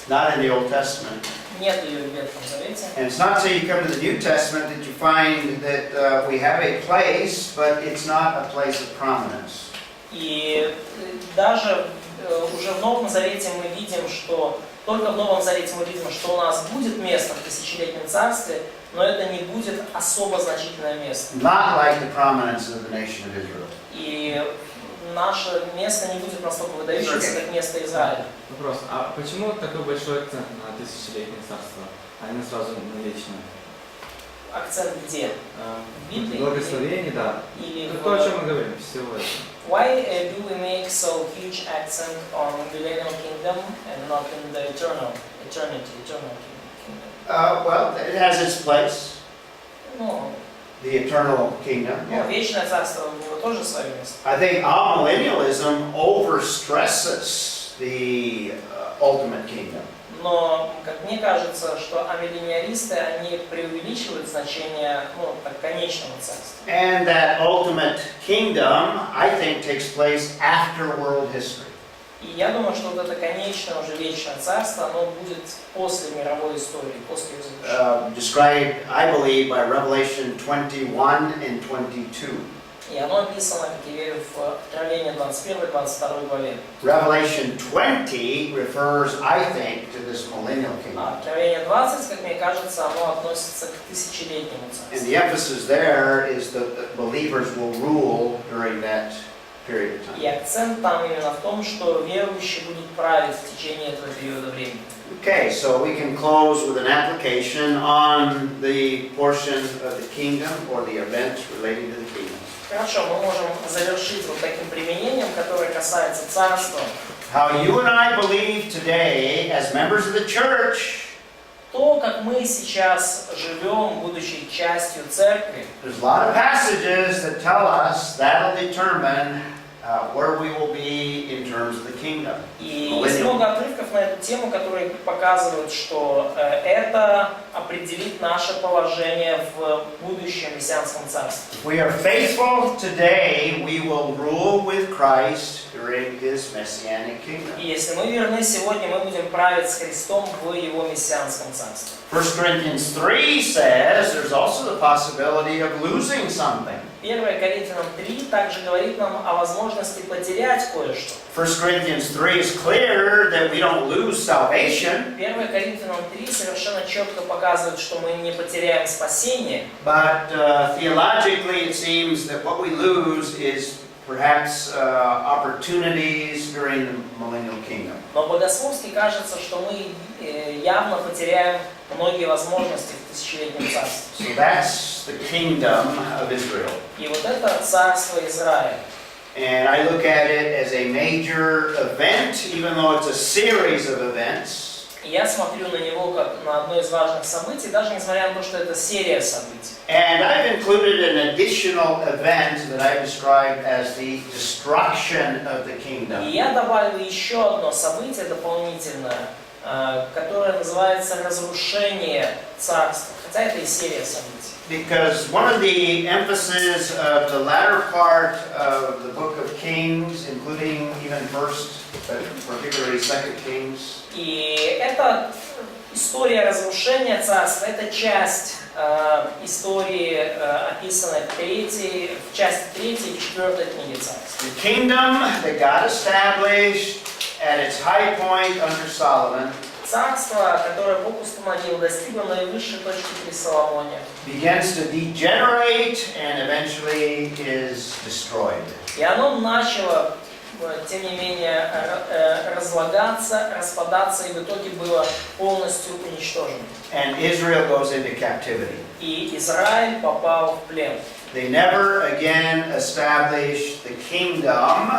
Not in the Old Testament.
Нет ее в Ветхом Завете.
And it's not until you come to the New Testament that you find that we have a place, but it's not a place of prominence.
И даже уже в Новом Завете мы видим, что только в Новом Завете мы видим, что у нас будет место в тысячелетнем царстве, но это не будет особо значительное место.
Not like the prominence of the nation of Israel.
И наше место не будет настолько выдающимся, как место Израиля.
Вопрос, а почему такой большой акцент на тысячелетнее царство, а не сразу на вечное?
Акцент где? В Библии?
Благословение, да.
Или
То, о чем мы говорим, всего этого.
Why do we make so huge accent on millennial kingdom and not in the eternal kingdom?
Well, it has its place,
Ну,
the eternal kingdom.
вечное царство у него тоже свое место.
I think amillennialism overstresses the ultimate kingdom.
Но, как мне кажется, что амиллениалисты, они преувеличивают значение, конечного царства.
And that ultimate kingdom, I think, takes place after world history.
И я думаю, что вот это конечное, уже вечное царство, оно будет после мировой истории, после его завершения.
Described, I believe, by Revelation 21 and 22.
И оно описано, как я верю, в Откровении 21-22 главе.
Revelation 20 refers, I think, to this millennial kingdom.
А Откровение 20, как мне кажется, оно относится к тысячелетнему
And
царству.
the emphasis there is that believers will rule during that period of
И
time.
акцент там именно в том, что верующие будут править в течение этого периода времени.
Okay, so we can close with an application on the portion of the kingdom or the events relating to the kingdom.
Хорошо, мы можем завершить вот таким применением, которое касается царства.
How you and I believe today as members of the church.
То, как мы сейчас живем, будучи частью церкви,
There's a lot of passages that tell us that'll determine where we will be in terms of the kingdom.
и есть много отрывков на эту тему, которые показывают, что это определит наше положение в будущем мессианском царстве.
If we are faithful today, we will rule with Christ during His messianic kingdom.
И если мы верны сегодня, мы будем править с Христом в Его мессианском царстве.
1 Corinthians 3 says there's also the possibility of losing something.
1 Коринфянам 3 также говорит нам о возможности потерять кое-что.
1 Corinthians 3 is clear that we don't lose salvation,
1 Коринфянам 3 совершенно четко показывает, что мы не потеряем спасение,
but theologically it seems that what we lose is perhaps opportunities during the millennial kingdom.
но богословски кажется, что мы явно потеряем многие возможности в тысячелетнем царстве.
So that's the kingdom of Israel.
И вот это царство Израиля.
And I look at it as a major event, even though it's a series of events.
И я смотрю на него как на одно из важных событий, даже несмотря на то, что это серия событий.
And I've included an additional event that I've described as the destruction of the
И
kingdom.
я добавил еще одно событие дополнительное, которое называется разрушение царства. Хотя это и серия событий.
Because one of the emphasis of the latter part of the book of Kings, including even first, but particularly second Kings,
И эта история разрушения царства, это часть истории, описанной в части 3 и 4 книги царства.
the kingdom that God established at its high point under Solomon
Царство, которое Бог установил, достигло наивысшей точки при Соломоне.
begins to degenerate and eventually is destroyed.
И оно начало, тем не менее, разлагаться, распадаться, и в итоге было полностью уничтожено.
And Israel goes into captivity.
И Израиль попал в плен.
They never again established the kingdom.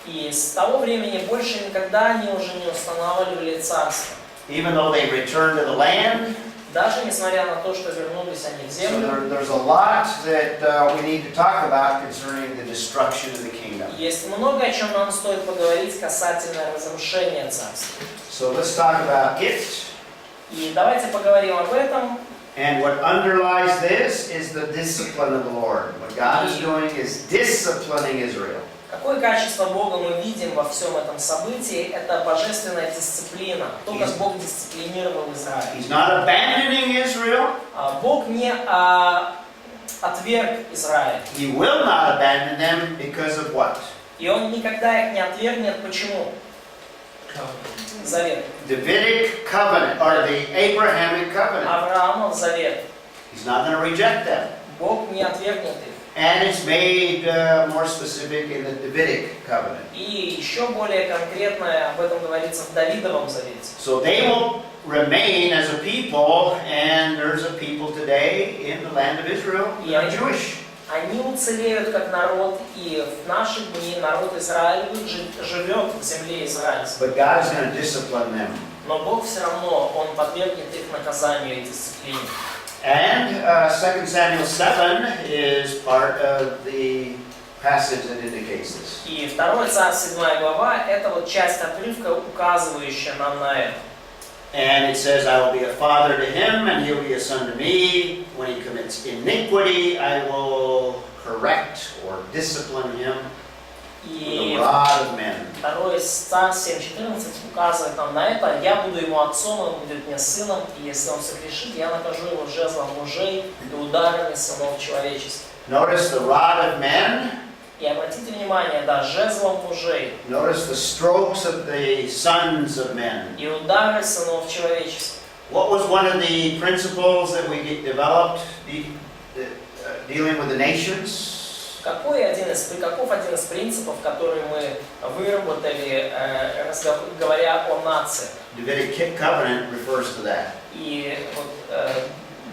И с того времени больше никогда они уже не устанавливали царство.
Even though they returned to the land.
Даже несмотря на то, что вернулись они в
So
землю,
there's a lot that we need to talk about concerning the destruction of the kingdom.
есть много о чем нам стоит поговорить касательно разрушения царства.
So let's talk about it.
И давайте поговорим об этом.
And what underlies this is the discipline of the Lord. What God is doing is disciplining Israel.
Какое качество Бога мы видим во всем этом событии? Это божественная дисциплина. То, как Бог дисциплинировал Израиль.
He's not abandoning Israel.
Бог не отверг Израиль.
He will not abandon them because of what?
И Он никогда их не отвергнет. Почему? Завет.
Davidic covenant, or the Abrahamic covenant.
Авраамов завет.
He's not going to reject them.
Бог не отвергнет их.
And it's made more specific in the Davidic covenant.
И еще более конкретно об этом говорится в Давидовом завете.
So they will remain as a people, and there's a people today in the land of Israel that are Jewish.
Они уцелеют как народ, и в наши дни народ Израилевый живет в земле израильской.
But God is going to discipline them.
Но Бог все равно, Он подвергнет их наказанию и дисциплине.
And 2 Samuel 7 is part of the passage that indicates this.
И 2 Царств 7 глава – это вот часть отрывка, указывающая нам на это.
And it says, I will be a father to him, and he'll be a son to me. When he commits iniquity, I will correct or discipline him with
И
a rod of men.
2 Царств 7:14 указывает нам на это. «Я буду ему отцом, он будет мне сыном, и если он согрешит, я накажу его жезлом мужей и ударами сынов человеческих».
Notice the rod of men.
И обратите внимание, да, жезлом мужей
Notice the strokes of the sons of men.
и удары сынов человеческих.
What was one of the principles that we developed dealing with the nations?
Каков один из принципов, который мы выработали, говоря о нации?
Davidic covenant refers to that.
И вот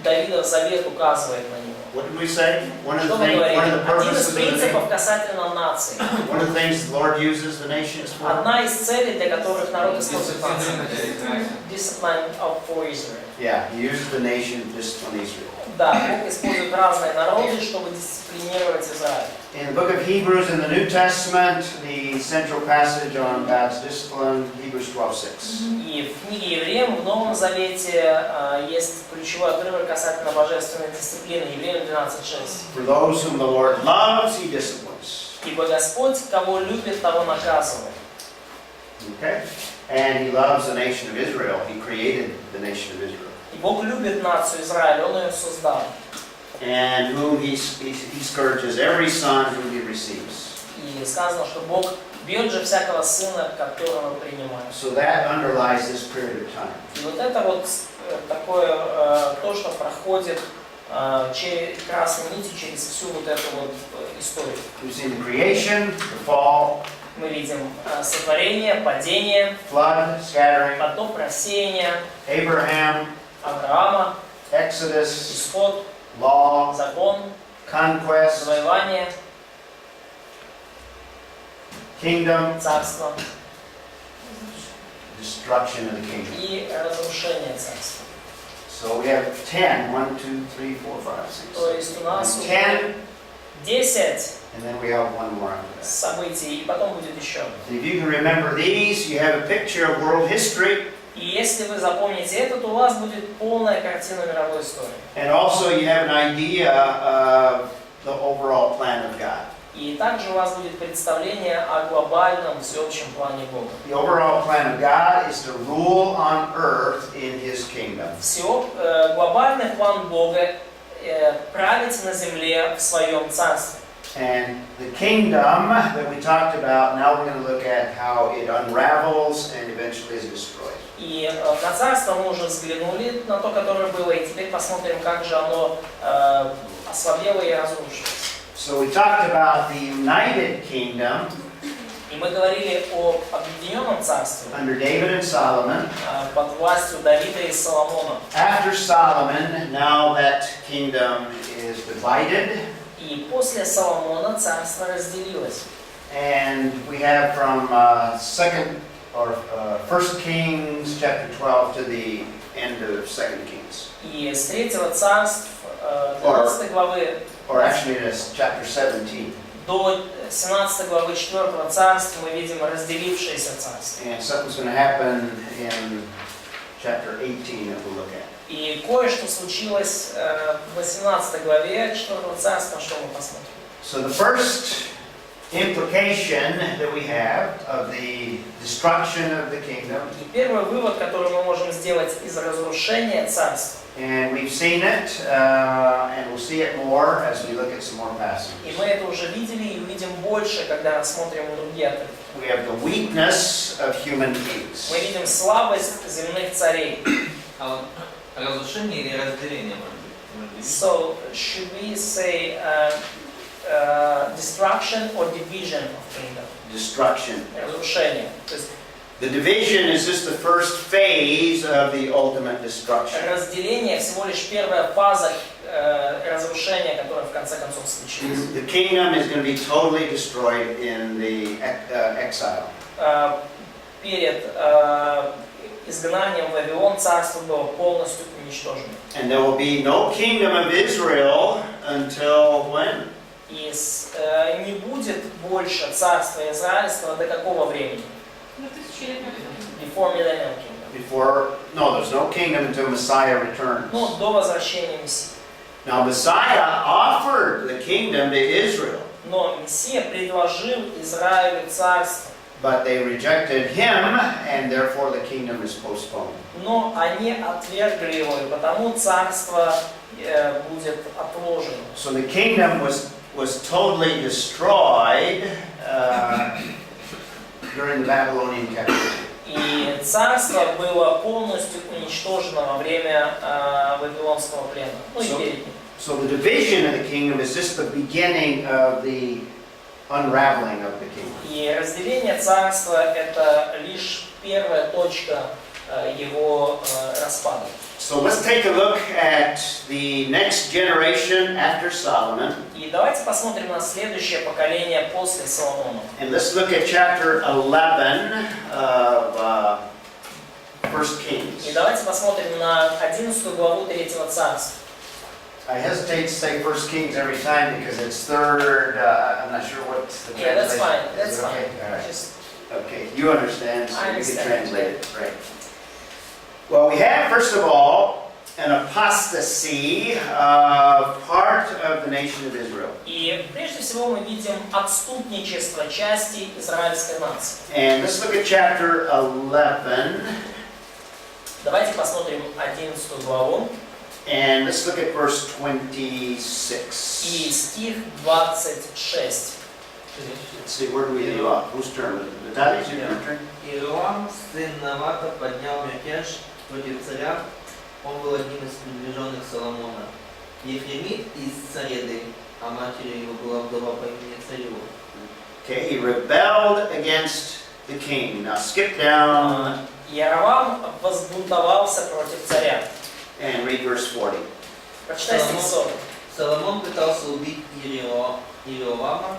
Давидов завет указывает на него.
What did we say? One of
Что
the
мы
things,
говорим?
one of the
Один из
purposes of
принципов касательно нации.
one of the things the Lord uses the nations for.
Одна из целей, для которых народ использует нацию. Discipline for Israel.
Yeah, He uses the nation to discipline Israel.
Да, Бог использует разные народы, чтобы дисциплинировать Израиль.
In the book of Hebrews in the New Testament, the central passage on God's discipline, Hebrews 12:6.
И в книге Евреям в Новом Завете есть ключевой отрывок касательно божественной дисциплины. Евреям 12:6.
For those whom the Lord loves, He disciplines.
Ибо Господь, кого любит, того наказывает.
Okay? And He loves the nation of Israel. He created the nation of Israel.
И Бог любит нацию Израиль, Он ее создал.
And whom he scourges every son whom He receives.
И сказано, что Бог бьет же всякого сына, которого принимает.
So that underlies this period of time.
И вот это вот такое, то, что проходит красной нитью через всю вот эту вот историю.
We've seen the creation, the fall,
Мы видим сотворение, падение,
flood, scattering,
потоп, рассеяние,
Abraham,
Авраама,
Exodus,
исход,
law,
закон,
conquest,
завоевание,
kingdom,
царство
destruction of the kingdom.
и разрушение царства.
So we have 10, 1, 2, 3, 4, 5,
То
6,
есть у нас
10,
10
and then we have one more after that.
событий, и потом будет еще.
If you can remember these, you have a picture of world history,
И если вы запомните это, то у вас будет полная картина мировой истории.
and also you have an idea of the overall plan of God.
И также у вас будет представление о глобальном всеобщем плане Бога.
The overall plan of God is to rule on earth in His kingdom.
Глобальный план Бога править на земле в своем царстве.
And the kingdom that we talked about, now we're going to look at how it unravels and eventually is destroyed.
И на царство мы уже взглянули, на то, которое было, и теперь посмотрим, как же оно ослабело и разрушилось.
So we talked about the united kingdom
И мы говорили о объединенном царстве
under David and Solomon.
под властью Давида и Соломона.
After Solomon, now that kingdom is divided.
И после Соломона царство разделилось.
And we have from 1 Kings chapter 12 to the end of 2 Kings.
И с 3 царств 12 главы,
Or actually it's chapter 17.
до 17 главы 4 царства мы видим разделившееся царство.
And something's going to happen in chapter 18 that we'll look at.
И кое-что случилось в 18 главе 4 царства, что мы посмотрим.
So the first implication that we have of the destruction of the kingdom,
И первый вывод, который мы можем сделать из разрушения царства,
and we've seen it, and we'll see it more as we look at some more
и
passages.
мы это уже видели и увидим больше, когда рассмотрим другие отрывки.
We have the weakness of human kings.
Мы видим слабость земных царей.
А вот разрушение или разделение, может быть?
So, should we say destruction or division of kingdom?
Destruction.
Разрушение. То есть
The division is just the first phase of the ultimate destruction.
разделение всего лишь первая фаза разрушения, которая в конце концов случилась.
The kingdom is going to be totally destroyed in the exile.
Перед изгнанием в Вавилон царство было полностью уничтожено.
And there will be no kingdom of Israel until when?
И не будет больше царства израильского до какого времени? Before Millennial Kingdom.
No, there's no kingdom until Messiah returns.
Ну, до возвращения Мессии.
Now Messiah offered the kingdom to Israel,
Но Мессия предложил Израилю царство.
but they rejected him, and therefore the kingdom is postponed.
Но они отвергли его, и потому царство будет отложено.
So the kingdom was totally destroyed during the Babylonian captivity.
И царство было полностью уничтожено во время Вавилонского плена. Ну и перед ним.
So the division of the kingdom is just the beginning of the unraveling of the kingdom.
И разделение царства – это лишь первая точка его распада.
So let's take a look at the next generation after Solomon.
И давайте посмотрим на следующее поколение после Соломона.
And let's look at chapter 11 of 1 Kings.
И давайте посмотрим на 11 главу 3 царства.
I hesitate to say 1 Kings every time because it's third. I'm not sure what the
Yeah, that's
translation
fine.
is.
That's
Is it
fine.
okay? All right.
Just
Okay, you understand, so
I
you can
understand.
translate it. Right. Well, we have, first of all, an apostasy of part of the nation of Israel.
И прежде всего мы видим отступничество части израильской нации.
And let's look at chapter 11.
Давайте посмотрим 11 главу
And let's look at verse 26.
и стих 26.
Let's see, where do we leave off? Whose turn? Natalia's your turn?
Иоам, сын Навата, поднял мятеж против царя. Он был одним из приближенных Соломона. Ефремит из Цареды, а матерью его была вдова по имени Царева.
Okay, he rebelled against the king. Now skip down
Яровам возбунтовался против царя.
and read verse 40.
Прочитай стих 40.
Соломон пытался убить Иеровама,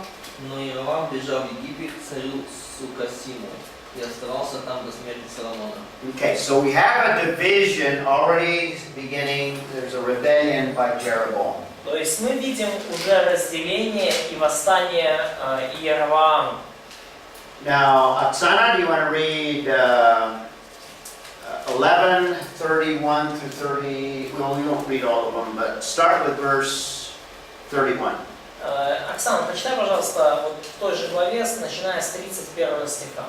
но Иеровам бежал в Египет к царю Сукасиму и оставался там до смерти Соломона.
Okay, so we have a division already beginning. There's a rebellion by Jeroboam.
То есть мы видим уже разделение и восстание Иеровоама.
Now, Oksana, do you want to read 11, 31 through 30? Well, we won't read all of them, but start with verse 31.
Оксана, прочитай, пожалуйста, вот в той же главе, начиная с 31 стиха.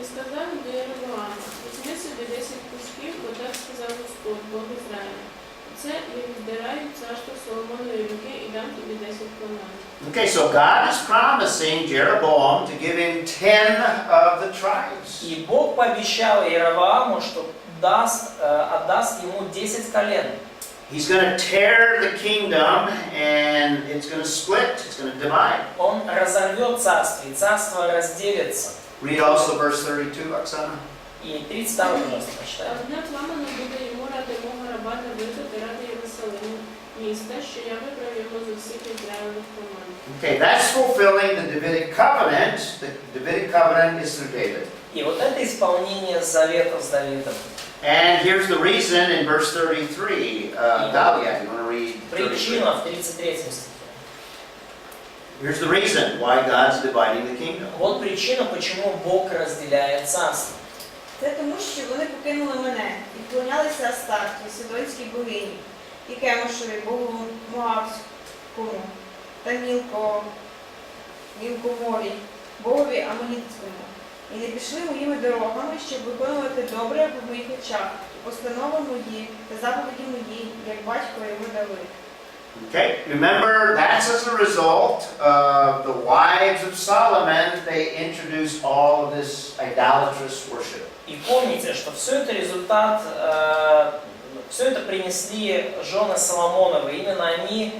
І сказав до Єровоама: візьми собі 10 кусків, бо так сказав Господь, Бог Ізраїля. Це я відбираю царство Соломонової руки і дам тобі 10 племен.
Okay, so God is promising Jeroboam to give him 10 of the tribes.
И Бог пообещал Иеровоаму, что отдаст ему 10 колен.
He's going to tear the kingdom and it's going to split, it's going to divide.
Он разорвет царство, и царство разделится.
Read also verse 32, Oksana.
И 32, пожалуйста,
А
прочитай.
одне пламено буде йому ради мого раба Давида та ради Єрусалиму, міста, що я вибрав його з усіх Ізраїлевих племен.
Okay, that's fulfilling the Davidic covenant. The Davidic covenant is through David.
И вот это исполнение завета с Давидом.
And here's the reason in verse 33. Dalia, you want to read 33?
Причина в 33 стихе.
Here's the reason why God's dividing the kingdom.
Вот причина, почему Бог разделяет царство.
Це тому, що вони покинули мене і вклонялися Астарті, Сидонській богині, і Кемошеві, богу Моавському, та мілкомові, богові Амонітському, і не пішли моїми дорогами, щоб виконувати добре в моїх очах, і постанови мої та заповіді мої, як батько його Давид.
Okay, remember that's as a result of the wives of Solomon, they introduced all of this idolatrous worship.
И помните, что все это результат, все это принесли жены Соломоновы. Именно они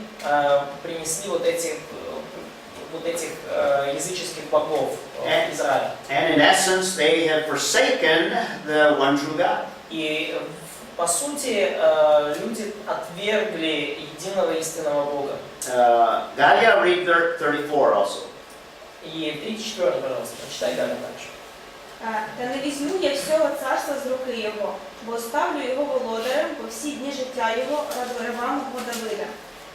принесли вот этих языческих богов в Израиль.
And in essence, they have forsaken the one true God.
И по сути, люди отвергли единого истинного Бога.
Galia, read 34 also.
И 34, пожалуйста, прочитай Галя дальше.
Та не візьму я всього царства з руки його, бо ставлю його володарем по всі дні життя його ради Ревамового Давида,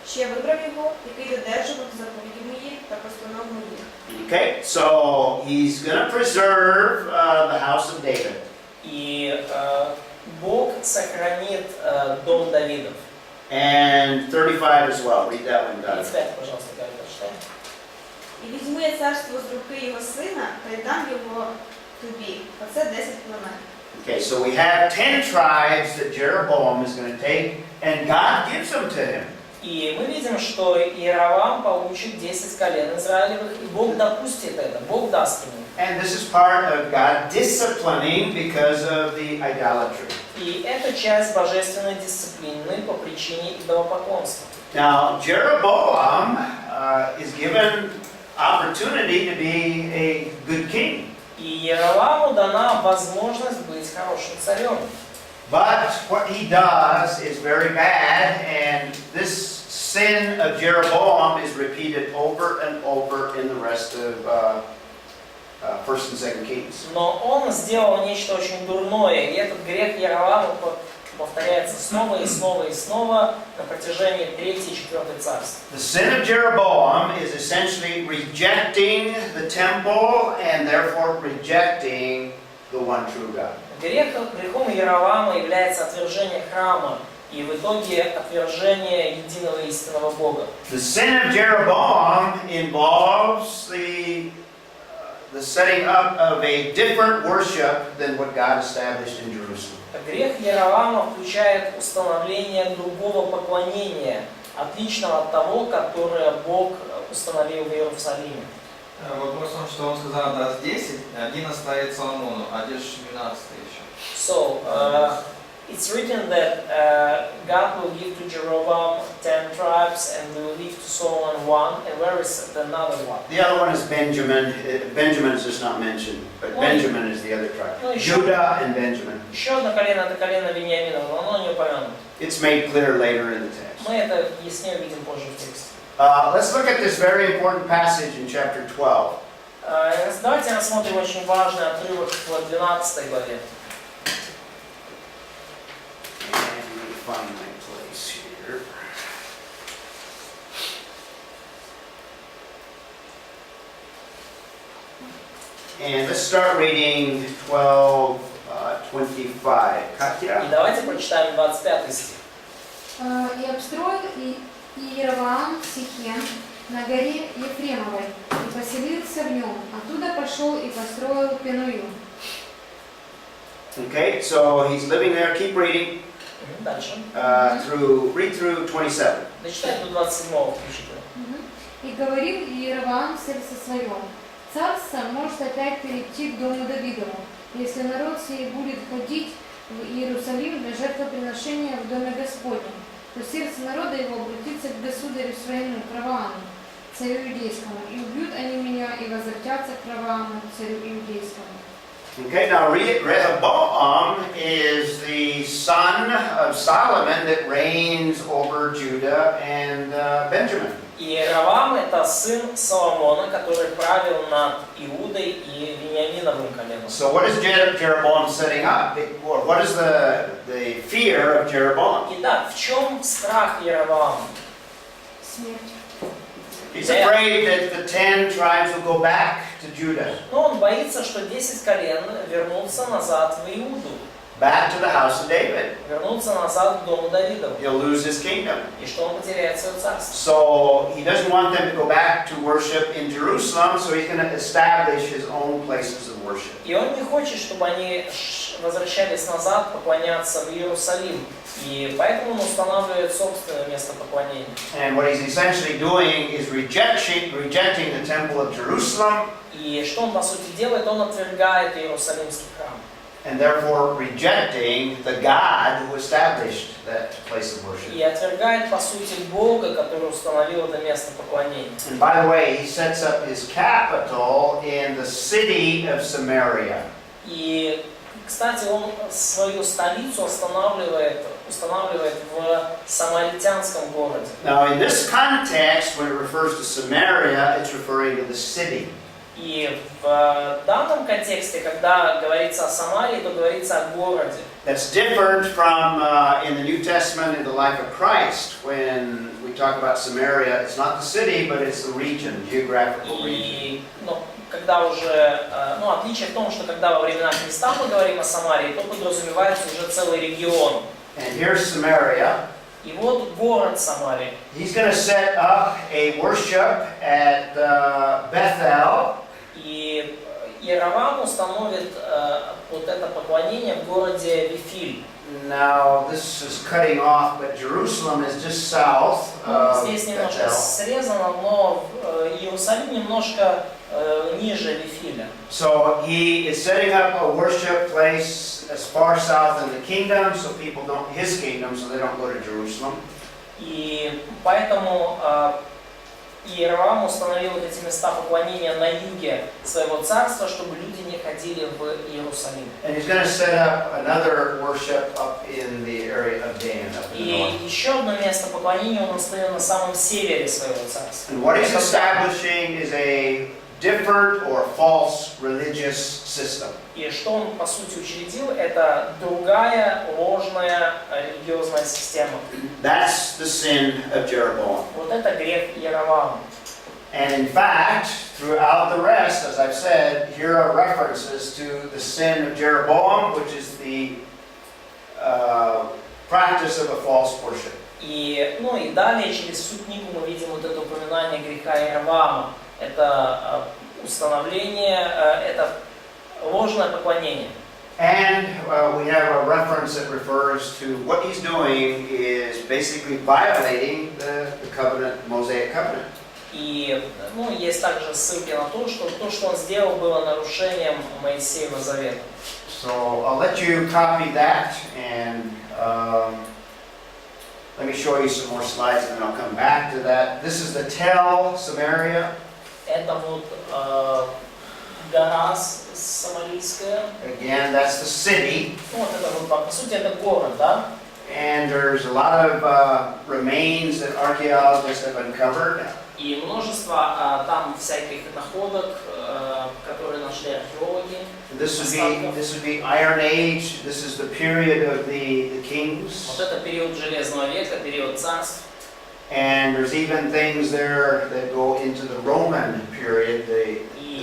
що я вибрав його, який додержував заповіді мої та постанов моїх.
Okay, so he's going to preserve the house of David.
И Бог сохранит дом Давидов.
And 35 as well. Read that one, Galia.
35, пожалуйста, Галя, прочитай.
І візьму я царство з руки його сина, та й дам його тобі. Оце 10 племен.
Okay, so we have 10 tribes that Jeroboam is going to take, and God gives them to him.
И мы видим, что Иеровам получит 10 колен Израилевых, и Бог допустит это, Бог даст ему.
And this is part of God disciplining because of the idolatry.
И это часть божественной дисциплины по причине идолопоклонства.
Now, Jeroboam is given opportunity to be a good king.
И Иероваму дана возможность быть хорошим царем.
But what he does is very bad, and this sin of Jeroboam is repeated over and over in the rest of 1st and 2nd Kings.
Но он сделал нечто очень дурное, и этот грех Иеровама повторяется снова и снова и снова на протяжении 3 и 4 царств.
The sin of Jeroboam is essentially rejecting the temple and therefore rejecting the one true God.
Грехом Иеровама является отвержение храма и в итоге отвержение единого истинного Бога.
The sin of Jeroboam involves the setting up of a different worship than what God established in Jerusalem.
Грех Иеровама включает установление другого поклонения, отличного от того, которое Бог установил в Иерусалиме.
Вопрос в том, что он сказал, даст 10, 1 оставит Соломону, а лишь 12 еще.
So, it's written that God will give to Jeroboam 10 tribes and will leave to Solomon 1, and where is the another one?
The other one is Benjamin. Benjamin is just not mentioned, but Benjamin is the other tribe. Judah and Benjamin.
Еще одно колено, это колено Вениамина, но оно не упомянуто.
It's made clear later in the text.
Мы это яснее увидим позже в тексте.
Let's look at this very important passage in chapter 12.
Давайте рассмотрим очень важный отрывок в 12 главе.
And let me find my place here. And let's start reading 12:25.
И
Katya?
давайте прочитаем 25 стих.
И обстроил Иеровоам Сихем на горе Ефремовой и поселился в нем. Оттуда пошел и построил Пеною.
Okay, so he's living there. Keep reading
Дальше.
read through 27.
Дочитай до 27 включительно.
И говорил Иеровоам в сердце своем: царство может опять перейти к дому Давидову, если народ сей будет ходить в Иерусалим для жертвоприношения в доме Господнем, то сердце народа его обратится к государю своему, к Равааму, царю иудейскому, и убьют они меня, и возвратятся к Равааму, царю иудейскому.
Okay, now Rehoboam is the son of Solomon that reigns over Judah and Benjamin.
И Раваам это сын Соломона, который правил над Иудой и Вениаминовым коленом.
So what is Jeroboam setting up? What is the fear of Jeroboam?
Итак, в чем страх Иеровоама?
Смерть.
He's afraid that the 10 tribes will go back to Judah.
Но он боится, что 10 колен вернутся назад в Иуду.
back to the house of David.
вернуться назад к дому Давидову.
He'll lose his kingdom.
И что он потеряет свое царство.
So he doesn't want them to go back to worship in Jerusalem, so he's going to establish his own places of worship.
И он не хочет, чтобы они возвращались назад поклоняться в Иерусалим. И поэтому он устанавливает собственное место поклонения.
And what he's essentially doing is rejecting the temple of Jerusalem,
И что он по сути делает? Он отвергает Иерусалимский храм.
and therefore rejecting the God who established that place of worship.
И отвергает по сути Бога, который установил это место поклонения.
And by the way, he sets up his capital in the city of Samaria.
И, кстати, он свою столицу устанавливает в самаритянском городе.
Now, in this context, when it refers to Samaria, it's referring to the city.
И в данном контексте, когда говорится о Самарии, то говорится о городе.
That's different from in the New Testament in the life of Christ. When we talk about Samaria, it's not the city, but it's the region, geographical region.
И, когда уже, отличие в том, что когда во времена Христа мы говорим о Самарии, то подразумевается уже целый регион.
And here's Samaria.
И вот город Самарии.
He's going to set up a worship at Bethel.
И Иеровам установит вот это поклонение в городе Вифиль.
Now, this is cutting off, but Jerusalem is just south of
Здесь немножко
Bethel.
срезано, но Иерусалим немножко ниже Вифиля.
So he is setting up a worship place as far south in the kingdom, so people don't, his kingdom, so they don't go to Jerusalem.
И поэтому Иеровам установил вот эти места поклонения на юге своего царства, чтобы люди не ходили в Иерусалим.
And he's going to set up another worship up in the area of Dan, up in the
И
north.
еще одно место поклонения он установил на самом севере своего царства.
And what he's establishing is a different or false religious system.
И что он по сути учредил, это другая ложная религиозная система.
That's the sin of Jeroboam.
Вот это грех Иеровама.
And in fact, throughout the rest, as I've said, here are references to the sin of Jeroboam, which is the practice of a false worship.
И далее через всю книгу мы видим вот это упоминание греха Иеровама. Это установление, это ложное поклонение.
And we have a reference that refers to what he's doing is basically violating the covenant, Mosaic covenant.
И есть также ссылки на то, что он сделал, было нарушением Моисеева завета.
So I'll let you copy that, and let me show you some more slides, and then I'll come back to that. This is the Tel, Samaria.
Это вот гора самарийская.
Again, that's the city.
Вот это вот, по сути, это город, да?
And there's a lot of remains that archaeologists have uncovered.
И множество там всяких находок, которые нашли археологи.
This would be Iron Age. This is the period of the kings.
Вот это период Железного века, период царств.
And there's even things there that go into the Roman period, the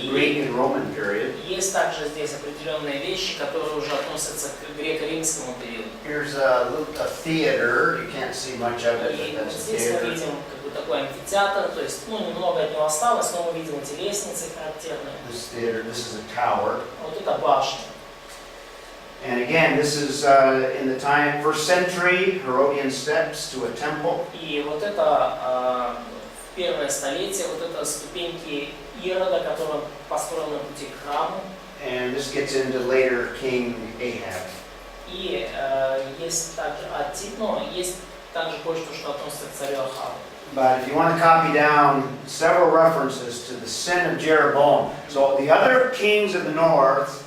Greek and Roman period.
Есть также здесь определенные вещи, которые уже относятся к греко-римскому периоду.
Here's a theater. You can't see much of it,
И
but
вот
that's a
здесь мы
theater.
видим такой амфитеатр, то есть немного от него осталось, но мы видим эти лестницы характерные.
This theater, this is a tower.
Вот это башня.
And again, this is in the time, 1st century, Herodian steps to a temple.
И вот это в первое столетие, вот это ступеньки Ирода, которые построены на пути к храму.
And this gets into later King Ahab.
И есть также кое-что, что относится к царю Ахаву.
But if you want to copy down several references to the sin of Jeroboam. So the other kings of the north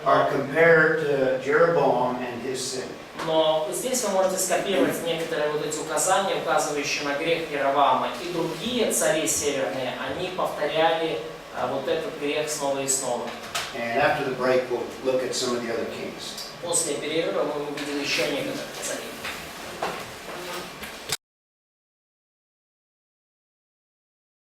are compared to Jeroboam and his sin.
Но здесь вы можете скопировать некоторые вот эти указания, указывающие на грех Иеровама. И другие цари северные, они повторяли вот этот грех снова и снова.
And after the break, we'll look at some of the other kings.
После перерыва мы увидим еще некоторых царей.